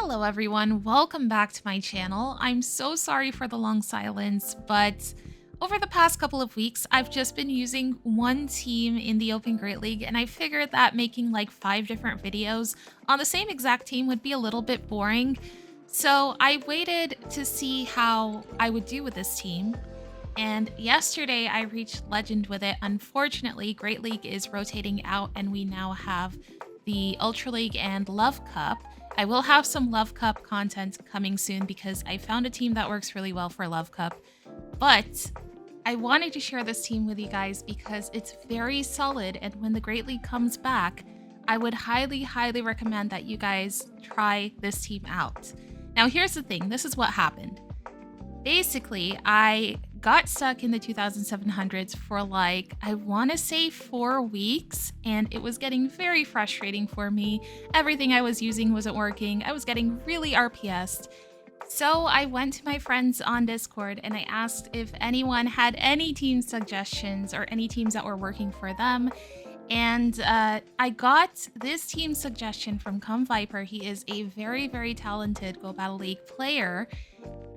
Hello everyone, welcome back to my channel. I'm so sorry for the long silence, but over the past couple of weeks, I've just been using one team in the Open Great League, and I figured that making like 5 different videos on the same exact team would be a little bit boring. So I waited to see how I would do with this team, and yesterday I reached Legend with it. Unfortunately, Great League is rotating out and we now have the Ultra League and Love Cup. I will have some Love Cup content coming soon because I found a team that works really well for Love Cup. But I wanted to share this team with you guys because it's very solid, and when the Great League comes back, I would highly recommend that you guys try this team out. Now here's the thing, this is what happened. Basically, I got stuck in the 2700s for like, I want to say 4 weeks, and it was getting very frustrating for me. Everything I was using wasn't working. I was getting really RPS'd. So I went to my friends on Discord and I asked if anyone had any team suggestions or any teams that were working for them. And I got this team suggestion from Come Viper. He is a very talented Go Battle League player.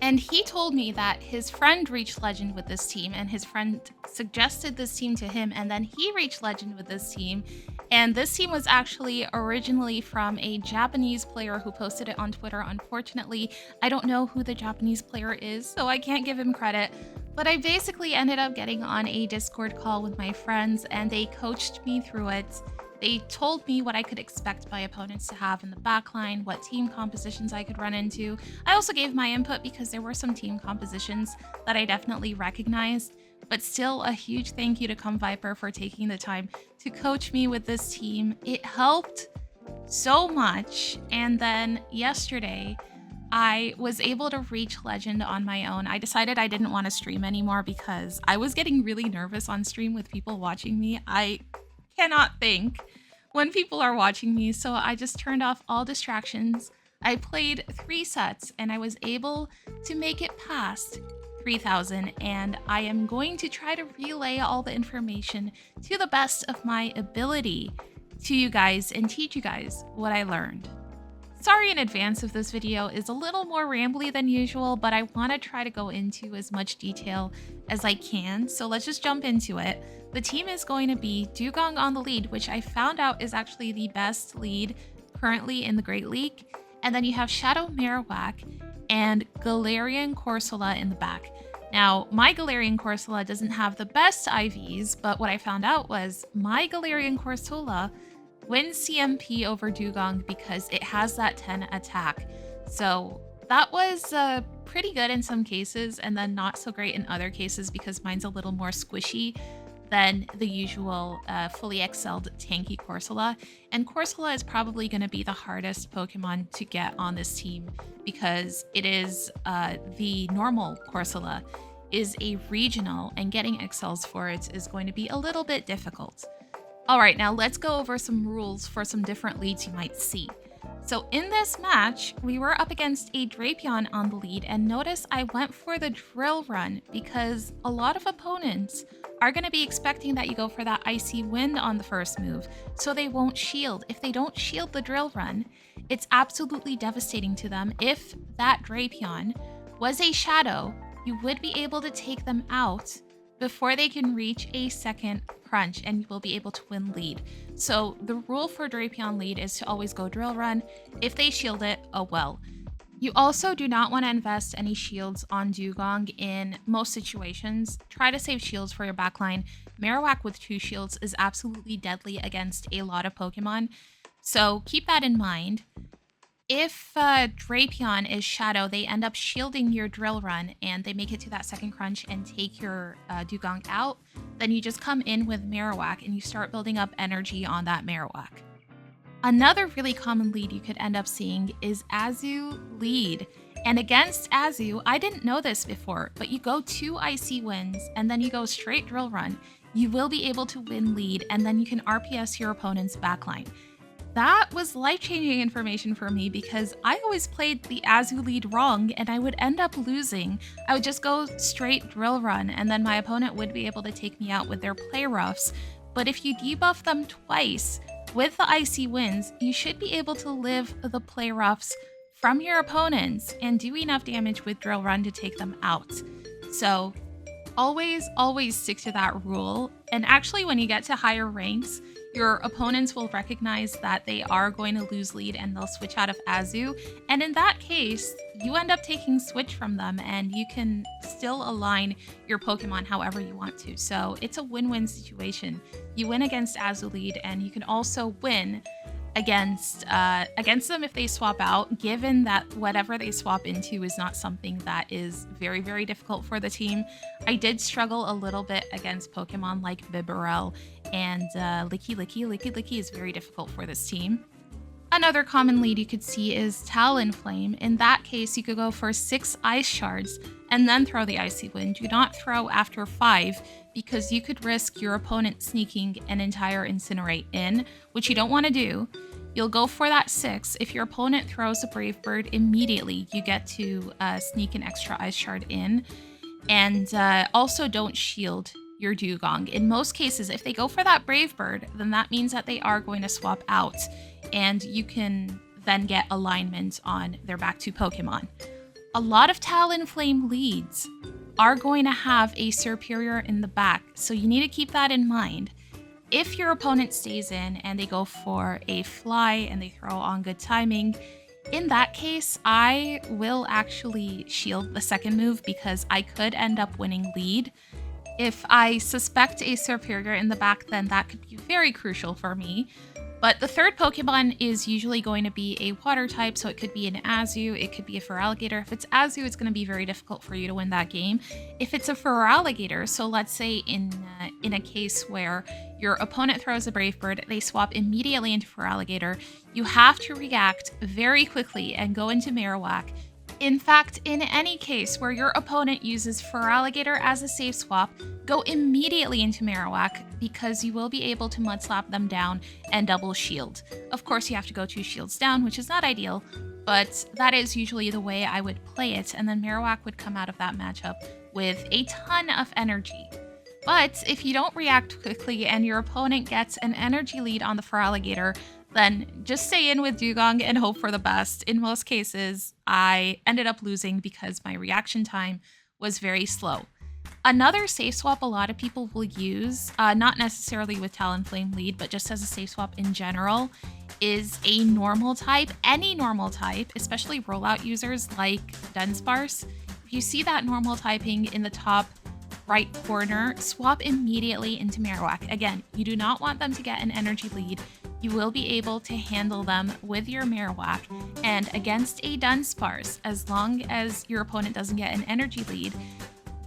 And he told me that his friend reached Legend with this team, and his friend suggested this team to him, and then he reached Legend with this team. And this team was actually originally from a Japanese player who posted it on Twitter. Unfortunately, I don't know who the Japanese player is, so I can't give him credit. But I basically ended up getting on a Discord call with my friends, and they coached me through it. They told me what I could expect my opponents to have in the backline, what team compositions I could run into. I also gave my input because there were some team compositions that I definitely recognized, but still a huge thank you to Come Viper for taking the time to coach me with this team. It helped so much. And then yesterday, I was able to reach Legend on my own. I decided I didn't want to stream anymore because I was getting really nervous on stream with people watching me. I cannot think when people are watching me, so I just turned off all distractions. I played 3 sets and I was able to make it past 3000, and I am going to try to relay all the information to the best of my ability to you guys and teach you guys what I learned. Sorry in advance if this video is a little more rambly than usual, but I want to try to go into as much detail as I can, so let's just jump into it. The team is going to be Dugong on the lead, which I found out is actually the best lead currently in the Great League. And then you have Shadow Marowak and Galarian Corsola in the back. Now, my Galarian Corsola doesn't have the best IVs, but what I found out was my Galarian Corsola wins CMP over Dugong because it has that 10 attack. So that was pretty good in some cases, and then not so great in other cases because mine's a little more squishy than the usual fully excelled tanky Corsola. And Corsola is probably going to be the hardest Pokemon to get on this team because it is the normal Corsola is a regional, and getting XLs for it is going to be a little bit difficult. All right, now let's go over some rules for some different leads you might see. So in this match, we were up against a Drapion on the lead, and notice I went for the Drill Run because a lot of opponents are going to be expecting that you go for that Icy Wind on the first move, so they won't shield. If they don't shield the Drill Run, it's absolutely devastating to them. If that Drapion was a Shadow, you would be able to take them out before they can reach a second crunch, and you will be able to win lead. So the rule for Drapion lead is to always go Drill Run. If they shield it, oh well. You also do not want to invest any shields on Dugong in most situations. Try to save shields for your backline. Marowak with 2 shields is absolutely deadly against a lot of Pokemon, so keep that in mind. If Drapion is Shadow, they end up shielding your Drill Run and they make it to that second crunch and take your Dugong out, then you just come in with Marowak and you start building up energy on that Marowak. Another really common lead you could end up seeing is Azu lead. And against Azu, I didn't know this before, but you go 2 Icy Winds and then you go straight Drill Run. You will be able to win lead, and then you can RPS your opponent's backline. That was life-changing information for me because I always played the Azu lead wrong and I would end up losing. I would just go straight Drill Run and then my opponent would be able to take me out with their Play Roughs. But if you debuff them twice with the Icy Winds, you should be able to live the Play Roughs from your opponents and do enough damage with Drill Run to take them out. So always stick to that rule. And actually, when you get to higher ranks, your opponents will recognize that they are going to lose lead and they'll switch out of Azu. And in that case, you end up taking switch from them and you can still align your Pokemon however you want to. So it's a win-win situation. You win against Azu lead and you can also win against them if they swap out, given that whatever they swap into is not something that is very difficult for the team. I did struggle a little bit against Pokemon like Bibarel and Licky Licky is very difficult for this team. Another common lead you could see is Talonflame. In that case, you could go for 6 Ice Shards and then throw the Icy Wind. Do not throw after 5 because you could risk your opponent sneaking an entire Incinerate in, which you don't want to do. You'll go for that 6. If your opponent throws a Brave Bird, immediately you get to sneak an extra Ice Shard in. And also don't shield your Dugong. In most cases, if they go for that Brave Bird, then that means that they are going to swap out. And you can then get alignment on their back 2 Pokemon. A lot of Talonflame leads are going to have a Superior in the back, so you need to keep that in mind. If your opponent stays in and they go for a Fly and they throw on Good Timing, in that case, I will actually shield the second move because I could end up winning lead. If I suspect a Superior in the back, then that could be very crucial for me. But the third Pokemon is usually going to be a water type, so it could be an Azu, it could be a Feraligatr. If it's Azu, it's going to be very difficult for you to win that game. If it's a Feraligatr, so let's say in a case where your opponent throws a Brave Bird, they swap immediately into Feraligatr, you have to react very quickly and go into Marowak. In fact, in any case where your opponent uses Feraligatr as a safe swap, go immediately into Marowak because you will be able to Mud Slap them down and double shield. Of course, you have to go 2 shields down, which is not ideal, but that is usually the way I would play it, and then Marowak would come out of that matchup with a ton of energy. But if you don't react quickly and your opponent gets an energy lead on the Feraligatr, then just stay in with Dugong and hope for the best. In most cases, I ended up losing because my reaction time was very slow. Another safe swap a lot of people will use, not necessarily with Talonflame lead, but just as a safe swap in general, is a normal type. Any normal type, especially rollout users like Dunsparce. If you see that normal typing in the top right corner, swap immediately into Marowak. Again, you do not want them to get an energy lead. You will be able to handle them with your Marowak, and against a Dunsparce, as long as your opponent doesn't get an energy lead,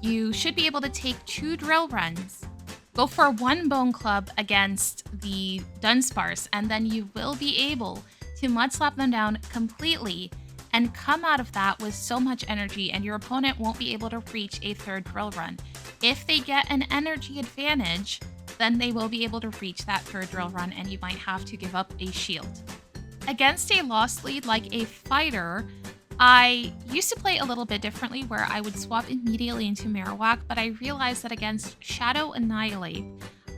you should be able to take 2 Drill Runs, go for 1 Bone Club against the Dunsparce, and then you will be able to Mud Slap them down completely and come out of that with so much energy, and your opponent won't be able to reach a 3rd Drill Run. If they get an energy advantage, then they will be able to reach that 3rd Drill Run and you might have to give up a shield. Against a lost lead like a fighter, I used to play a little bit differently where I would swap immediately into Marowak, but I realized that against Shadow Annihilate,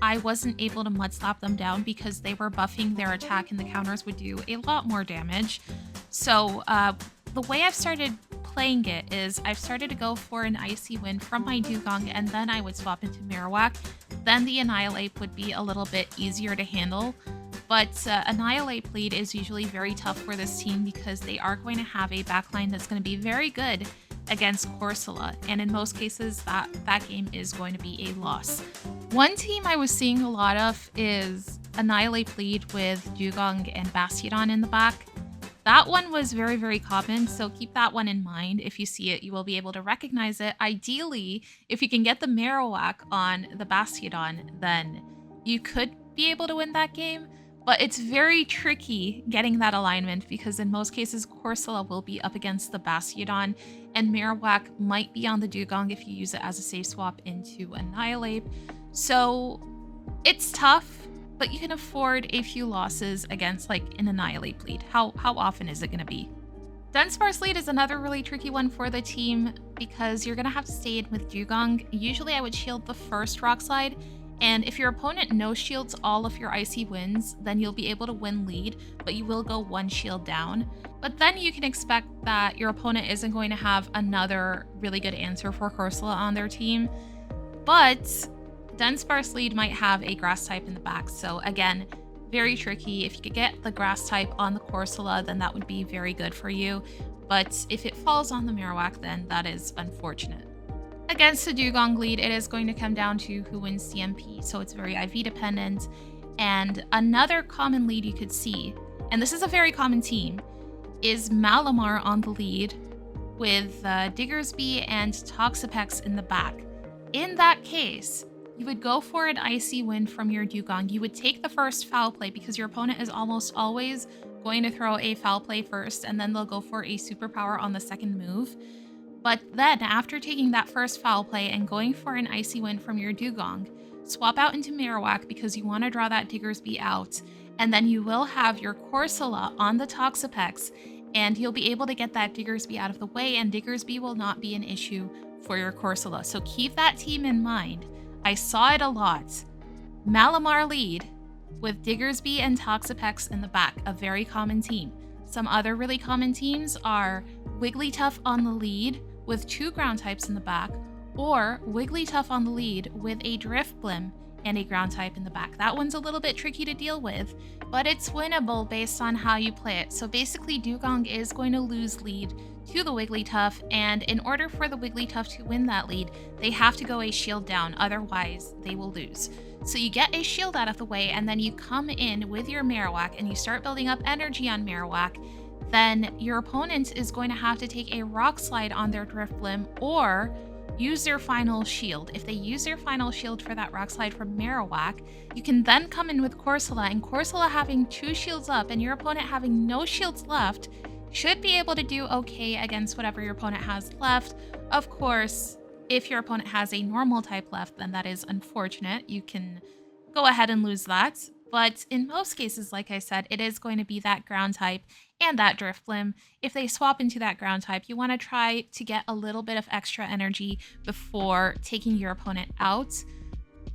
I wasn't able to Mud Slap them down because they were buffing their attack and the counters would do a lot more damage. So the way I've started playing it is I've started to go for an Icy Wind from my Dugong and then I would swap into Marowak. Then the Annihilate would be a little bit easier to handle. But Annihilate lead is usually very tough for this team because they are going to have a backline that's going to be very good against Corsola, and in most cases that game is going to be a loss. One team I was seeing a lot of is Annihilate lead with Dugong and Bastiodon in the back. That one was very common, so keep that one in mind. If you see it, you will be able to recognize it. Ideally, if you can get the Marowak on the Bastiodon, then you could be able to win that game. But it's very tricky getting that alignment because in most cases, Corsola will be up against the Bastiodon and Marowak might be on the Dugong if you use it as a safe swap into Annihilate. So it's tough, but you can afford a few losses against like an Annihilate lead. How often is it going to be? Dunsparce lead is another really tricky one for the team because you're going to have to stay in with Dugong. Usually I would shield the first Rock Slide, and if your opponent no shields all of your Icy Winds, then you'll be able to win lead, but you will go 1 shield down. But then you can expect that your opponent isn't going to have another really good answer for Corsola on their team. But Dunsparce lead might have a grass type in the back. So again, very tricky. If you could get the grass type on the Corsola, then that would be very good for you. But if it falls on the Marowak, then that is unfortunate. Against the Dugong lead, it is going to come down to who wins CMP, so it's very IV dependent. And another common lead you could see, and this is a very common team, is Malamar on the lead with Diggersby and Toxapex in the back. In that case, you would go for an Icy Wind from your Dugong. You would take the first foul play because your opponent is almost always going to throw a foul play first, and then they'll go for a superpower on the second move. But then, after taking that first foul play and going for an Icy Wind from your Dugong, swap out into Marowak because you want to draw that Diggersby out, and then you will have your Corsola on the Toxapex, and you'll be able to get that Diggersby out of the way, and Diggersby will not be an issue for your Corsola. So keep that team in mind. I saw it a lot. Malamar lead with Diggersby and Toxapex in the back, a very common team. Some other really common teams are Wigglytuff on the lead with 2 ground types in the back, or Wigglytuff on the lead with a Drifblim and a ground type in the back. That one's a little bit tricky to deal with, but it's winnable based on how you play it. So basically, Dugong is going to lose lead to the Wigglytuff, and in order for the Wigglytuff to win that lead, they have to go a shield down, otherwise they will lose. So you get a shield out of the way, and then you come in with your Marowak and you start building up energy on Marowak. Then your opponent is going to have to take a Rock Slide on their Drifblim or use their final shield. If they use their final shield for that Rock Slide from Marowak, you can then come in with Corsola, and Corsola having 2 shields up and your opponent having no shields left should be able to do okay against whatever your opponent has left. Of course, if your opponent has a normal type left, then that is unfortunate. You can go ahead and lose that. But in most cases, like I said, it is going to be that ground type and that Drifblim. If they swap into that ground type, you want to try to get a little bit of extra energy before taking your opponent out.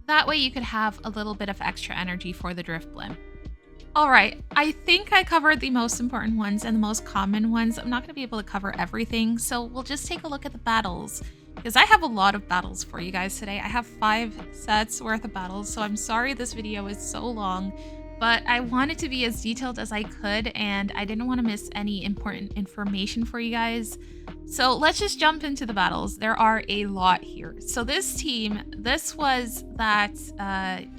That way you could have a little bit of extra energy for the Drifblim. Alright, I think I covered the most important ones and the most common ones. I'm not going to be able to cover everything, so we'll just take a look at the battles, because I have a lot of battles for you guys today. I have 5 sets worth of battles, so I'm sorry this video is so long, but I wanted to be as detailed as I could, and I didn't want to miss any important information for you guys. So let's just jump into the battles. There are a lot here. So this team, this was that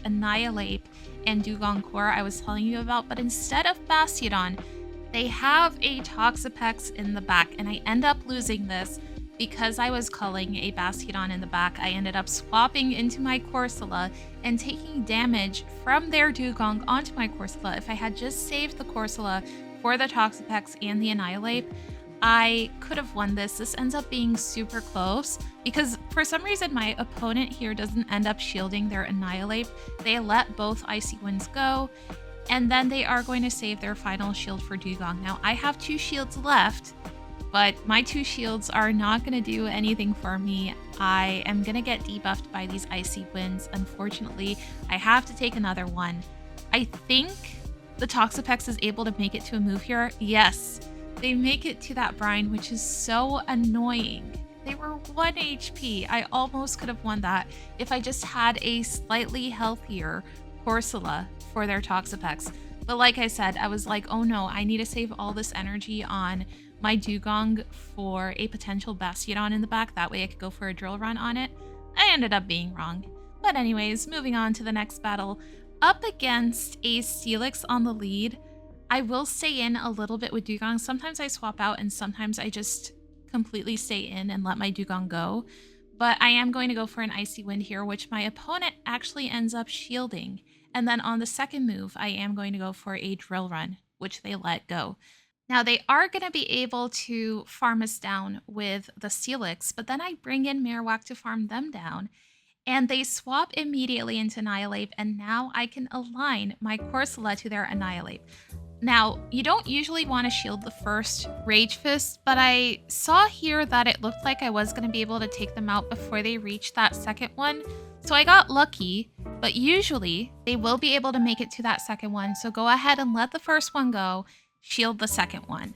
Annihilate and Dugong Core I was telling you about, but instead of Bastiodon, they have a Toxapex in the back, and I end up losing this because I was culling a Bastiodon in the back. I ended up swapping into my Corsola and taking damage from their Dugong onto my Corsola. If I had just saved the Corsola for the Toxapex and the Annihilate, I could have won this. This ends up being super close because for some reason my opponent here doesn't end up shielding their Annihilate. They let both Icy Winds go, and then they are going to save their final shield for Dugong. Now I have 2 shields left, but my 2 shields are not going to do anything for me. I am going to get debuffed by these Icy Winds. Unfortunately, I have to take another one. I think the Toxapex is able to make it to a move here. Yes. They make it to that brine, which is so annoying. They were 1 HP. I almost could have won that if I just had a slightly healthier Corsola for their Toxapex. But like I said, I was like, oh no, I need to save all this energy on my Dugong for a potential Bastiodon in the back. That way I could go for a drill run on it. I ended up being wrong. But anyways, moving on to the next battle. Up against a Steelix on the lead. I will stay in a little bit with Dugong. Sometimes I swap out and sometimes I just completely stay in and let my Dugong go. But I am going to go for an Icy Wind here, which my opponent actually ends up shielding. And then on the second move, I am going to go for a Drill Run, which they let go. Now they are going to be able to farm us down with the Steelix, but then I bring in Marowak to farm them down. And they swap immediately into Annihilate, and now I can align my Corsola to their Annihilate. Now, you don't usually want to shield the first Rage Fist, but I saw here that it looked like I was going to be able to take them out before they reached that second one. So I got lucky, but usually they will be able to make it to that second one. So go ahead and let the first one go, shield the second one.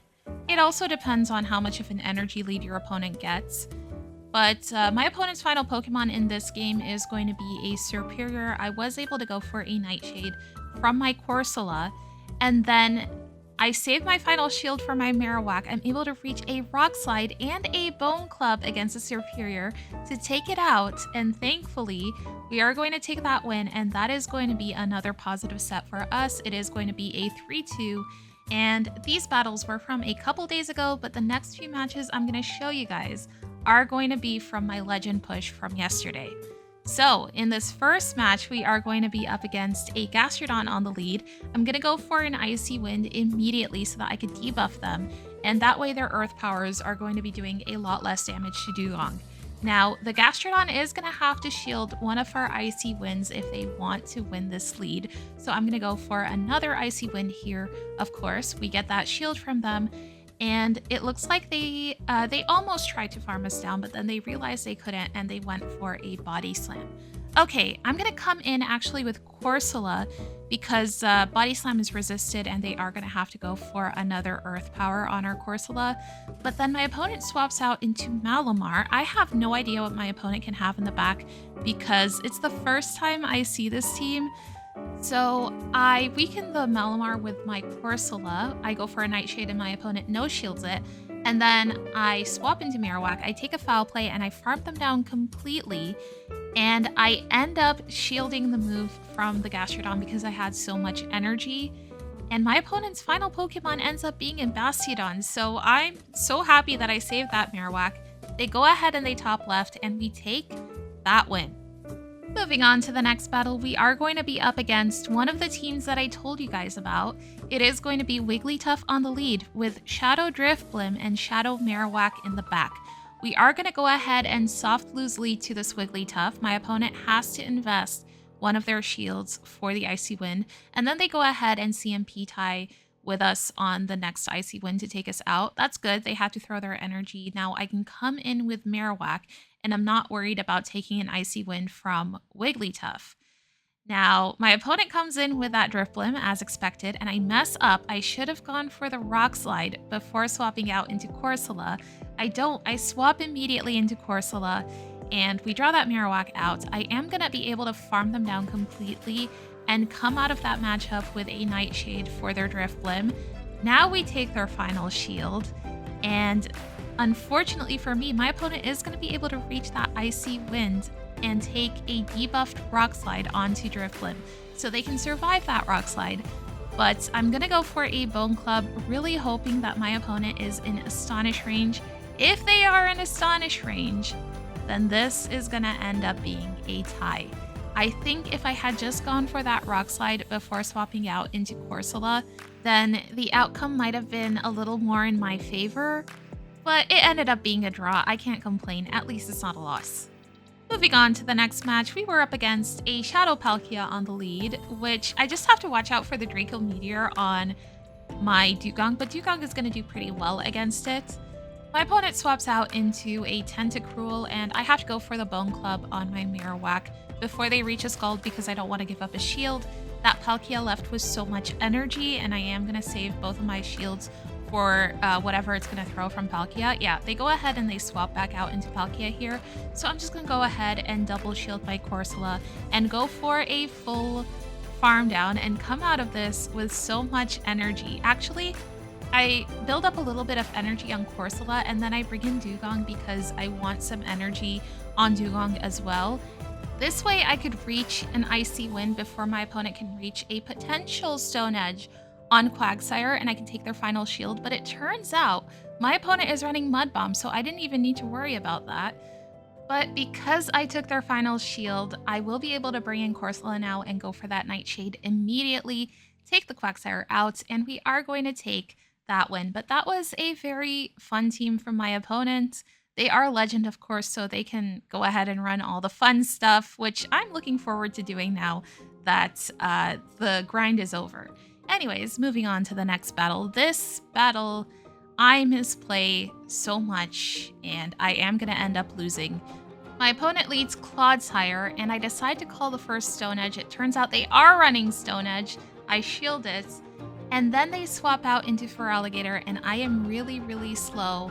It also depends on how much of an energy lead your opponent gets. But my opponent's final Pokemon in this game is going to be a Superior. I was able to go for a Nightshade from my Corsola, and then I saved my final shield for my Marowak. I'm able to reach a Rock Slide and a Bone Club against a Superior to take it out, and thankfully, we are going to take that win, and that is going to be another positive set for us. It is going to be a 3-2, and these battles were from a couple days ago, but the next few matches I'm going to show you guys are going to be from my Legend push from yesterday. So in this first match, we are going to be up against a Gastrodon on the lead. I'm going to go for an Icy Wind immediately so that I could debuff them, and that way their Earth powers are going to be doing a lot less damage to Dugong. Now, the Gastrodon is going to have to shield one of our Icy Winds if they want to win this lead, so I'm going to go for another Icy Wind here. Of course, we get that shield from them, and it looks like they almost tried to farm us down, but then they realized they couldn't, and they went for a Body Slam. Okay, I'm going to come in actually with Corsola because Body Slam is resisted, and they are going to have to go for another Earth Power on our Corsola. But then my opponent swaps out into Malamar. I have no idea what my opponent can have in the back because it's the first time I see this team. So I weaken the Malamar with my Corsola. I go for a Nightshade and my opponent no shields it. And then I swap into Marowak, I take a Foul Play, and I farm them down completely. And I end up shielding the move from the Gastrodon because I had so much energy. And my opponent's final Pokemon ends up being in Bastiodon. So I'm so happy that I saved that Marowak. They go ahead and they top left, and we take that win. Moving on to the next battle, we are going to be up against one of the teams that I told you guys about. It is going to be Wigglytuff on the lead with Shadow Drifblim and Shadow Marowak in the back. We are going to go ahead and soft lose lead to this Wigglytuff. My opponent has to invest one of their shields for the Icy Wind, and then they go ahead and CMP tie with us on the next Icy Wind to take us out. That's good. They have to throw their energy. Now I can come in with Marowak, and I'm not worried about taking an Icy Wind from Wigglytuff. Now, my opponent comes in with that Drifblim as expected, and I mess up. I should have gone for the Rock Slide before swapping out into Corsola. I don't. I swap immediately into Corsola, and we draw that Marowak out. I am going to be able to farm them down completely and come out of that matchup with a Nightshade for their Drifblim. Now we take their final shield, and unfortunately for me, my opponent is going to be able to reach that Icy Wind and take a debuffed Rock Slide onto Drifblim, so they can survive that Rock Slide. But I'm going to go for a Bone Club, really hoping that my opponent is in Astonish range. If they are in Astonish range, then this is going to end up being a tie. I think if I had just gone for that Rock Slide before swapping out into Corsola, then the outcome might have been a little more in my favor, but it ended up being a draw. I can't complain. At least it's not a loss. Moving on to the next match, we were up against a Shadow Palkia on the lead, which I just have to watch out for the Draco Meteor on my Dugong, but Dugong is going to do pretty well against it. My opponent swaps out into a Tentacruel, and I have to go for the Bone Club on my Marowak before they reach a Scald because I don't want to give up a shield. That Palkia left with so much energy, and I am going to save both of my shields for whatever it's going to throw from Palkia. Yeah, they go ahead and they swap back out into Palkia here. So I'm just going to go ahead and double shield my Corsola and go for a full farm down and come out of this with so much energy. Actually, I build up a little bit of energy on Corsola, and then I bring in Dugong because I want some energy on Dugong as well. This way I could reach an Icy Wind before my opponent can reach a potential Stone Edge on Quagsire, and I can take their final shield. But it turns out my opponent is running Mud Bomb, so I didn't even need to worry about that. But because I took their final shield, I will be able to bring in Corsola now and go for that Nightshade immediately, take the Quagsire out, and we are going to take that win. But that was a very fun team from my opponent. They are Legend, of course, so they can go ahead and run all the fun stuff, which I'm looking forward to doing now that the grind is over. Anyways, moving on to the next battle. This battle, I misplay so much, and I am going to end up losing. My opponent leads Clodsire, and I decide to call the first Stone Edge. It turns out they are running Stone Edge. I shield it, And then they swap out into Feraligatr, and I am really, really slow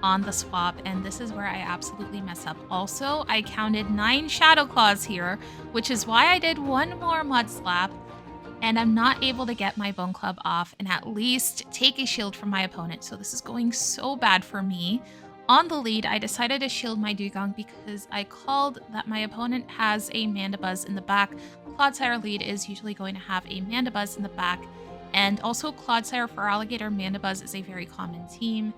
on the swap, and this is where I absolutely mess up. Also, I counted 9 Shadow Claws here, which is why I did one more Mud Slap, and I'm not able to get my Bone Club off and at least take a shield from my opponent. So this is going so bad for me. On the lead, I decided to shield my Dugong because I called that my opponent has a Mandibuzz in the back. Clodsire lead is usually going to have a Mandibuzz in the back, and also Clodsire Feraligatr Mandibuzz is a very common team.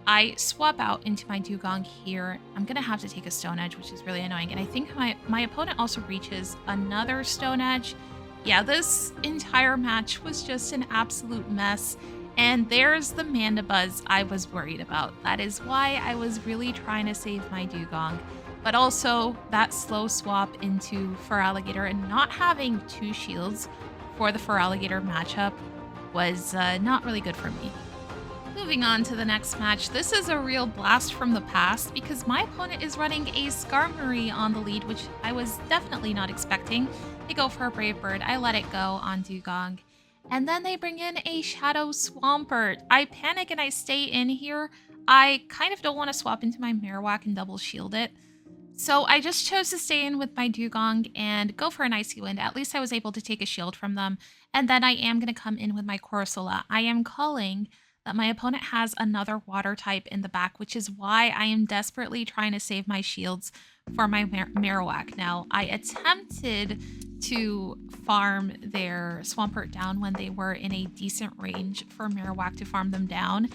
I swap out into my Dugong here. I'm going to have to take a Stone Edge, which is really annoying. And I think my opponent also reaches another Stone Edge. Yeah, this entire match was just an absolute mess. And there's the Mandibuzz I was worried about. That is why I was really trying to save my Dugong. But also, that slow swap into Feraligatr and not having 2 shields for the Feraligatr matchup was not really good for me. Moving on to the next match, this is a real blast from the past because my opponent is running a Skarmory on the lead, which I was definitely not expecting. They go for a Brave Bird, I let it go on Dugong, and then they bring in a Shadow Swampert. I panic and I stay in here. I kind of don't want to swap into my Marowak and double shield it. So I just chose to stay in with my Dugong and go for an Icy Wind. At least I was able to take a shield from them. And then I am going to come in with my Corsola. I am calling that my opponent has another water type in the back, which is why I am desperately trying to save my shields for my Marowak. Now, I attempted to farm their Swampert down when they were in a decent range for Marowak to farm them down,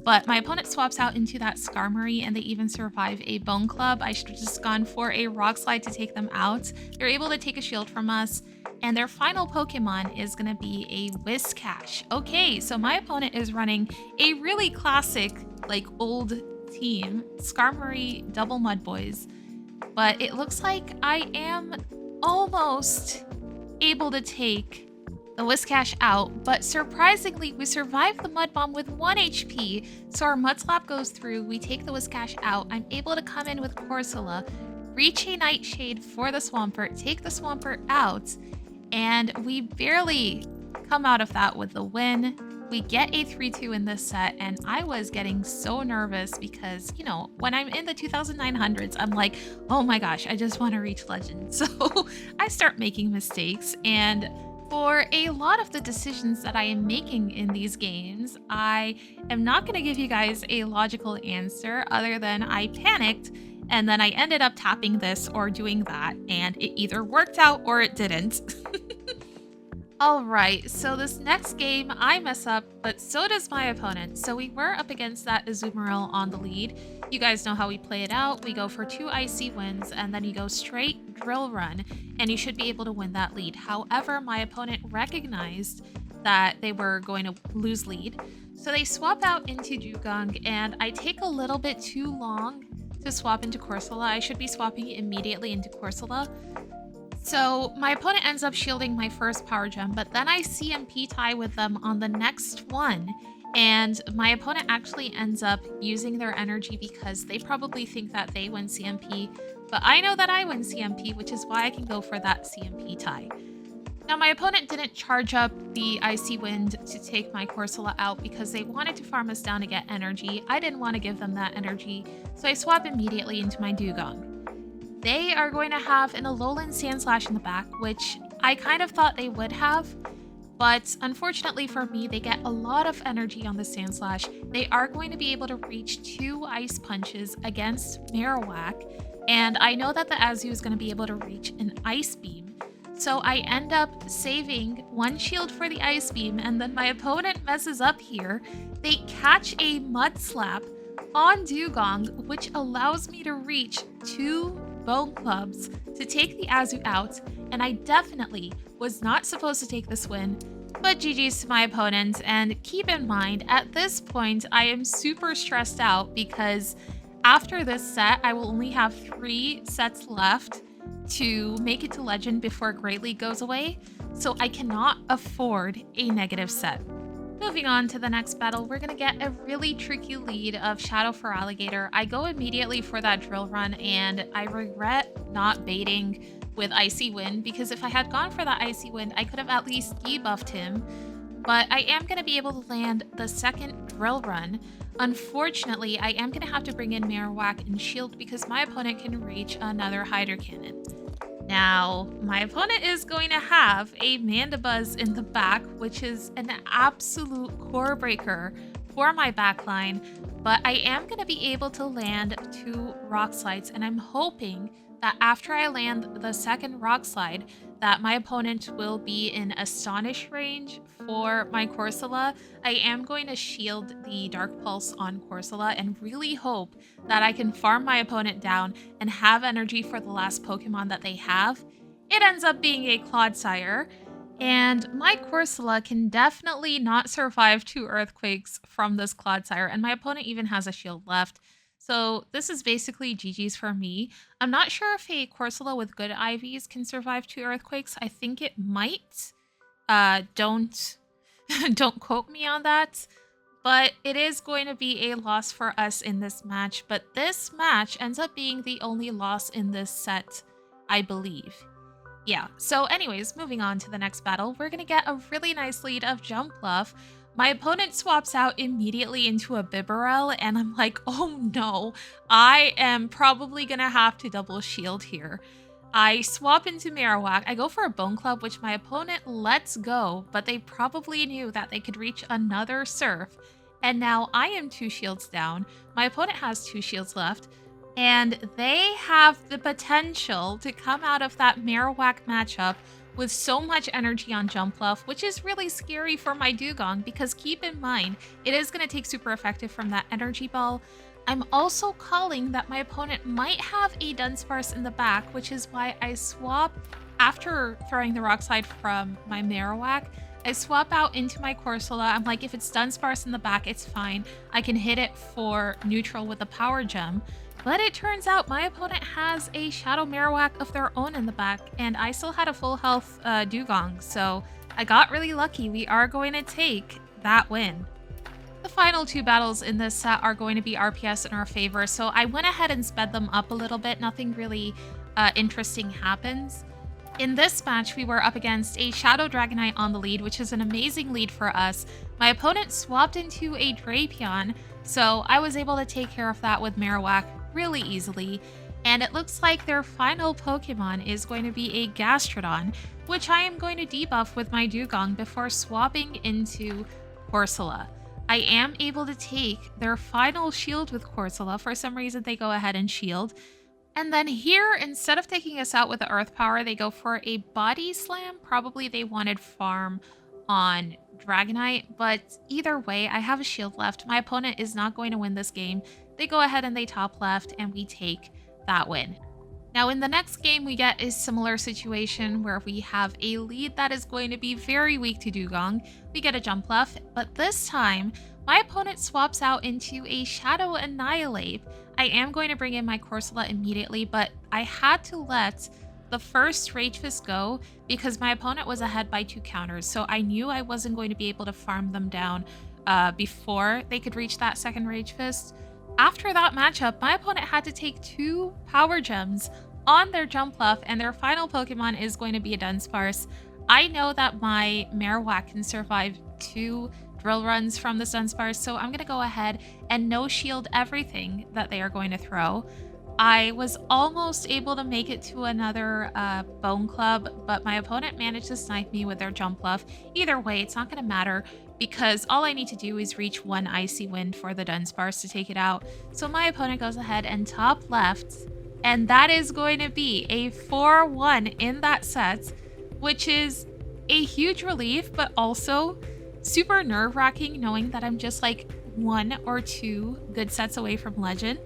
but my opponent swaps out into that Skarmory and they even survive a Bone Club. I should have just gone for a Rock Slide to take them out. They're able to take a shield from us, and their final Pokemon is going to be a Whiscash. Okay, so my opponent is running a really classic, like, old team, Skarmory Double Mud Boys, but it looks like I am almost able to take the Whiscash out, but surprisingly, we survived the Mud Bomb with 1 HP, so our Mud Slap goes through, we take the Whiscash out, I'm able to come in with Corsola, reach a Nightshade for the Swampert, take the Swampert out, and we barely come out of that with the win. We get a 3-2 in this set, and I was getting so nervous because, you know, when I'm in the 2900s, I'm like, oh my gosh, I just want to reach Legend. So I start making mistakes, and for a lot of the decisions that I am making in these games, I am not going to give you guys a logical answer other than I panicked and then I ended up tapping this or doing that, and it either worked out or it didn't. Alright, so this next game I mess up, but so does my opponent. So we were up against that Azumarill on the lead. You guys know how we play it out. We go for 2 Icy Winds, and then you go straight Drill Run, and you should be able to win that lead. However, my opponent recognized that they were going to lose lead, so they swap out into Dugong, and I take a little bit too long to swap into Corsola. I should be swapping immediately into Corsola. So my opponent ends up shielding my first Power Gem, but then I CMP tie with them on the next one, and my opponent actually ends up using their energy because they probably think that they win CMP, but I know that I win CMP, which is why I can go for that CMP tie. Now my opponent didn't charge up the Icy Wind to take my Corsola out because they wanted to farm us down to get energy. I didn't want to give them that energy, so I swap immediately into my Dugong. They are going to have an Alolan Sandslash in the back, which I kind of thought they would have, but unfortunately for me, they get a lot of energy on the Sandslash. They are going to be able to reach 2 Ice Punches against Marowak, and I know that the Azu is going to be able to reach an Ice Beam, so I end up saving 1 shield for the Ice Beam, and then my opponent messes up here. They catch a Mud Slap on Dugong, which allows me to reach 2 Bone Clubs to take the Azu out, and I definitely was not supposed to take this win, but GG's to my opponent. And keep in mind, at this point, I am super stressed out because after this set, I will only have 3 sets left to make it to Legend before Great League goes away, so I cannot afford a negative set. Moving on to the next battle, we're going to get a really tricky lead of Shadow Feraligatr. I go immediately for that Drill Run, and I regret not baiting with Icy Wind, because if I had gone for that Icy Wind, I could have at least debuffed him. but I am going to be able to land the second drill run. Unfortunately, I am going to have to bring in Marowak and shield because my opponent can reach another Hydro Cannon. Now, my opponent is going to have a Mandibuzz in the back, which is an absolute core breaker for my backline, but I am going to be able to land 2 Rock Slides, and I'm hoping that after I land the second Rock Slide, that my opponent will be in Astonish range for my Corsola. I am going to shield the Dark Pulse on Corsola and really hope that I can farm my opponent down and have energy for the last Pokemon that they have. It ends up being a Clodsire, and my Corsola can definitely not survive 2 Earthquakes from this Clodsire, and my opponent even has a shield left. So this is basically GG's for me. I'm not sure if a Corsola with good IVs can survive 2 Earthquakes. I think it might. Don't quote me on that. But it is going to be a loss for us in this match. But this match ends up being the only loss in this set, I believe. Yeah, so anyways, moving on to the next battle, we're going to get a really nice lead of Jumpluff. My opponent swaps out immediately into a Bibarel, and I'm like, oh no, I am probably going to have to double shield here. I swap into Marowak. I go for a Bone Club, which my opponent lets go, but they probably knew that they could reach another Surf. And now I am 2 shields down. My opponent has 2 shields left. And they have the potential to come out of that Marowak matchup with so much energy on Jumpluff, which is really scary for my Dugong because keep in mind, it is going to take super effective from that energy ball. I'm also calling that my opponent might have a Dunsparce in the back, which is why I swap after throwing the Rock Slide from my Marowak. I swap out into my Corsola. I'm like, if it's Dunsparce in the back, it's fine. I can hit it for neutral with a Power Gem. But it turns out my opponent has a Shadow Marowak of their own in the back, and I still had a full health Dugong, so I got really lucky. We are going to take that win. The final 2 battles in this set are going to be RPS in our favor, so I went ahead and sped them up a little bit. Nothing really interesting happens. In this match, we were up against a Shadow Dragonite on the lead, which is an amazing lead for us. My opponent swapped into a Drapion, so I was able to take care of that with Marowak really easily, and it looks like their final Pokemon is going to be a Gastrodon, which I am going to debuff with my Dugong before swapping into Corsola. I am able to take their final shield with Corsola. For some reason, they go ahead and shield. And then here, instead of taking us out with the Earth Power, they go for a Body Slam. Probably they wanted farm on Dragonite, but either way, I have a shield left. My opponent is not going to win this game. They go ahead and they top left, and we take that win. Now, in the next game, we get a similar situation where we have a lead that is going to be very weak to Dugong. We get a Jumpluff, but this time, my opponent swaps out into a Shadow Annihilate. I am going to bring in my Corsola immediately, but I had to let the first Rage Fist go because my opponent was ahead by 2 counters, so I knew I wasn't going to be able to farm them down before they could reach that second Rage Fist. After that matchup, my opponent had to take 2 Power Gems on their Jumpluff, and their final Pokemon is going to be a Dunsparce. I know that my Marowak can survive 2 drill runs from this Dunsparce, so I'm going to go ahead and no-shield everything that they are going to throw. I was almost able to make it to another Bone Club, but my opponent managed to snipe me with their Jumpluff. Either way, it's not going to matter because all I need to do is reach 1 Icy Wind for the Dunsparce to take it out. So my opponent goes ahead and top left, and that is going to be a 4-1 in that set, which is a huge relief, but also super nerve-wracking knowing that I'm just like 1 or 2 good sets away from Legend.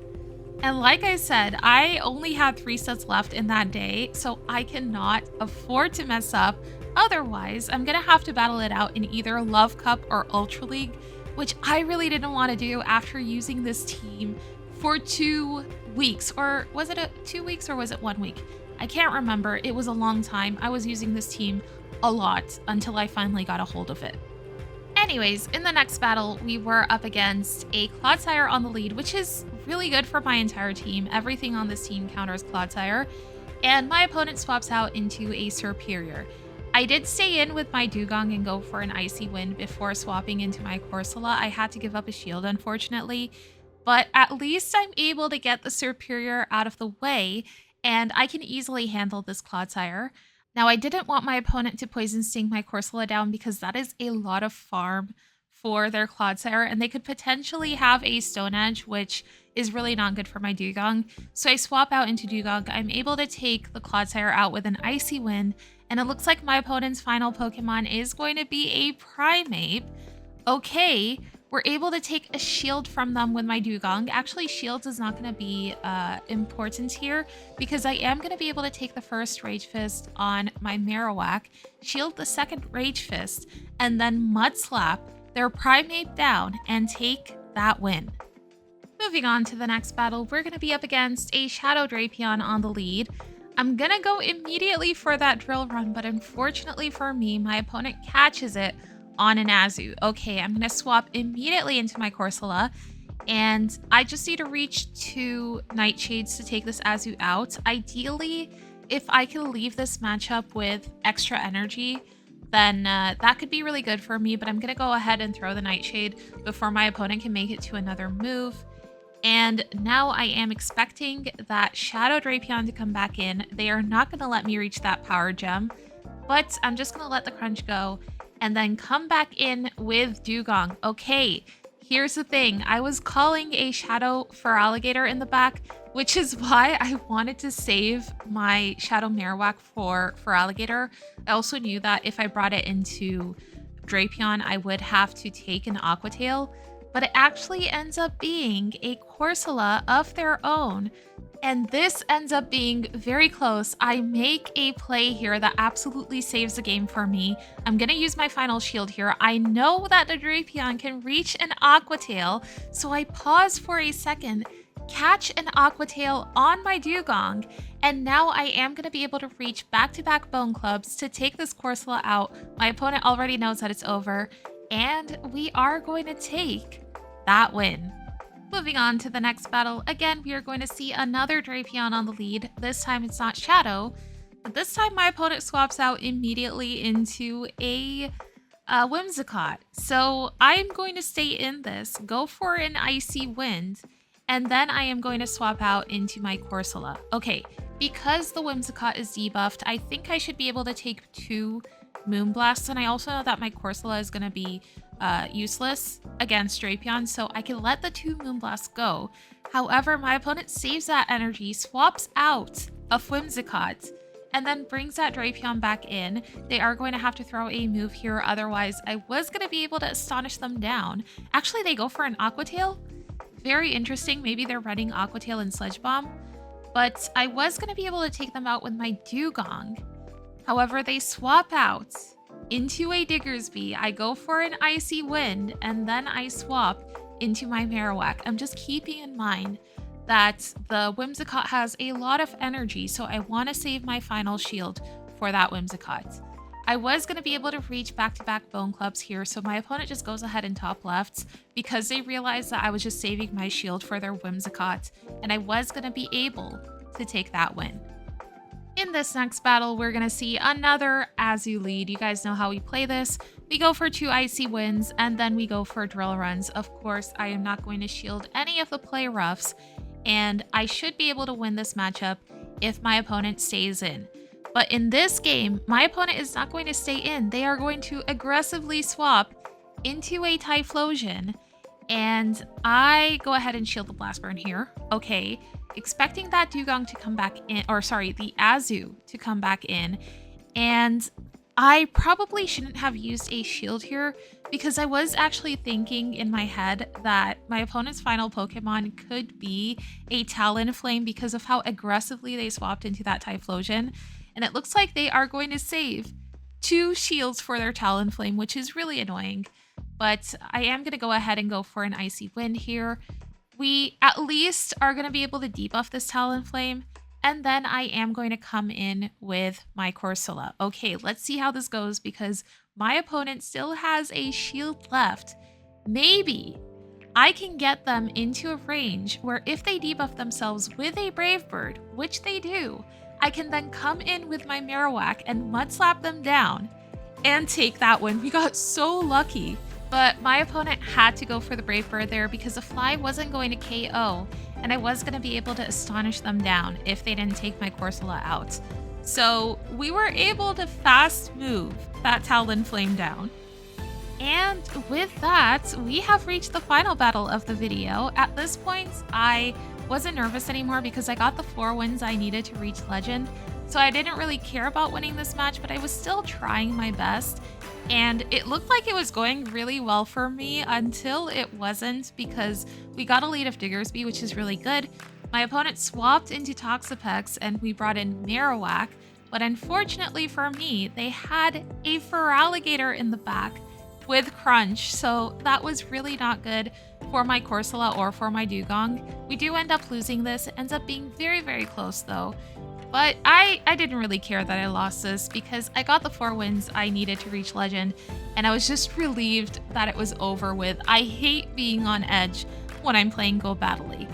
And like I said, I only had 3 sets left in that day, so I cannot afford to mess up. Otherwise, I'm gonna have to battle it out in either Love Cup or Ultra League, which I really didn't want to do after using this team for 2 weeks. Or was it 2 weeks or was it 1 week? I can't remember. It was a long time. I was using this team a lot until I finally got a hold of it. Anyways, in the next battle, we were up against a Clodsire on the lead, which is really good for my entire team. Everything on this team counters Clodsire, and my opponent swaps out into a Serperior. I did stay in with my Dugong and go for an Icy Wind before swapping into my Corsola. I had to give up a shield, unfortunately, but at least I'm able to get the Superior out of the way, and I can easily handle this Clodsire. Now, I didn't want my opponent to Poison Sting my Corsola down because that is a lot of farm for their Clodsire, and they could potentially have a Stone Edge, which is really not good for my Dugong. So I swap out into Dugong. I'm able to take the Clodsire out with an Icy Wind, and it looks like my opponent's final Pokemon is going to be a Primeape. Okay, we're able to take a shield from them with my Dugong. Actually, shields is not going to be important here because I am going to be able to take the first Rage Fist on my Marowak, shield the second Rage Fist, and then Mud Slap their Primeape down and take that win. Moving on to the next battle, we're going to be up against a Shadow Drapion on the lead. I'm going to go immediately for that Drill Run, but unfortunately for me, my opponent catches it on an Azu. Okay, I'm going to swap immediately into my Corsola, and I just need to reach 2 Nightshades to take this Azu out. Ideally, if I can leave this matchup with extra energy, then that could be really good for me, but I'm going to go ahead and throw the Nightshade before my opponent can make it to another move. And now I am expecting that Shadow Drapion to come back in. They are not going to let me reach that Power Gem, but I'm just going to let the Crunch go and then come back in with Dugong. Okay, here's the thing. I was calling a Shadow Feraligatr in the back, which is why I wanted to save my Shadow Marowak for Feraligatr. I also knew that if I brought it into Drapion, I would have to take an Aqua Tail, but it actually ends up being a Corsola of their own. And this ends up being very close. I make a play here that absolutely saves the game for me. I'm going to use my final shield here. I know that the Drapion can reach an Aqua Tail, so I pause for a second, catch an Aqua Tail on my Dugong, and now I am going to be able to reach back-to-back Bone Clubs to take this Corsola out. My opponent already knows that it's over, and we are going to take that win. Moving on to the next battle, again, we are going to see another Drapion on the lead. This time it's not Shadow, but this time my opponent swaps out immediately into a Whimsicott. So I'm going to stay in this, go for an Icy Wind, and then I am going to swap out into my Corsola. Okay, because the Whimsicott is debuffed, I think I should be able to take 2 Moonblasts, and I also know that my Corsola is going to be useless against Drapion, so I can let the 2 Moonblasts go. However, my opponent saves that energy, swaps out a Whimsicott, and then brings that Drapion back in. They are going to have to throw a move here, otherwise I was going to be able to astonish them down. Actually, they go for an Aqua Tail. Very interesting. Maybe they're running Aqua Tail and Sledge Bomb, but I was going to be able to take them out with my Dugong. However, they swap out into a Diggersby. I go for an Icy Wind, and then I swap into my Marowak. I'm just keeping in mind that the Whimsicott has a lot of energy, so I want to save my final shield for that Whimsicott. I was going to be able to reach back-to-back Bone Clubs here, so my opponent just goes ahead and top lefts because they realized that I was just saving my shield for their Whimsicott, and I was going to be able to take that win. In this next battle, we're going to see another Azu lead. You guys know how we play this. We go for 2 Icy Winds, and then we go for Drill Runs. Of course, I am not going to shield any of the play roughs, and I should be able to win this matchup if my opponent stays in. But in this game, my opponent is not going to stay in. They are going to aggressively swap into a Typhlosion, and I go ahead and shield the Blast Burn here. Okay. Expecting that Dugong to come back in, or sorry, the Azu to come back in, and I probably shouldn't have used a shield here because I was actually thinking in my head that my opponent's final Pokemon could be a Talonflame because of how aggressively they swapped into that Typhlosion, and it looks like they are going to save 2 shields for their Talonflame, which is really annoying, but I am going to go ahead and go for an Icy Wind here. We at least are going to be able to debuff this Talonflame, and then I am going to come in with my Corsola. Okay, let's see how this goes because my opponent still has a shield left. Maybe I can get them into a range where if they debuff themselves with a Brave Bird, which they do, I can then come in with my Marowak and mud slap them down and take that one. We got so lucky. But my opponent had to go for the Brave Bird there because the fly wasn't going to KO, and I was going to be able to astonish them down if they didn't take my Corsola out. So we were able to fast move that Talonflame down. And with that, we have reached the final battle of the video. At this point, I wasn't nervous anymore because I got the 4 wins I needed to reach Legend. So I didn't really care about winning this match, but I was still trying my best. And it looked like it was going really well for me until it wasn't, because we got a lead of Diggersby, which is really good. My opponent swapped into Toxapex and we brought in Marowak, but unfortunately for me, they had a Feraligatr in the back with Crunch, so that was really not good for my Corsola or for my Dugong. We do end up losing this. It ends up being very, very close though. But I didn't really care that I lost this because I got the 4 wins I needed to reach Legend, and I was just relieved that it was over with. I hate being on edge when I'm playing Go Battle League.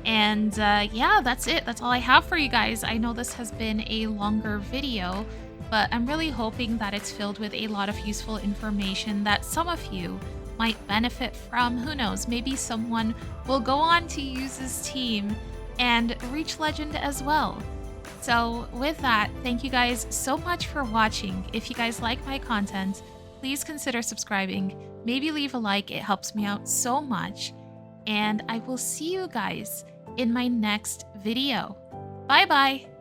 And yeah, that's it. That's all I have for you guys. I know this has been a longer video, but I'm really hoping that it's filled with a lot of useful information that some of you might benefit from. Who knows, maybe someone will go on to use this team and reach Legend as well. So with that, thank you guys so much for watching. If you guys like my content, please consider subscribing. Maybe leave a like, it helps me out so much. And I will see you guys in my next video. Bye bye!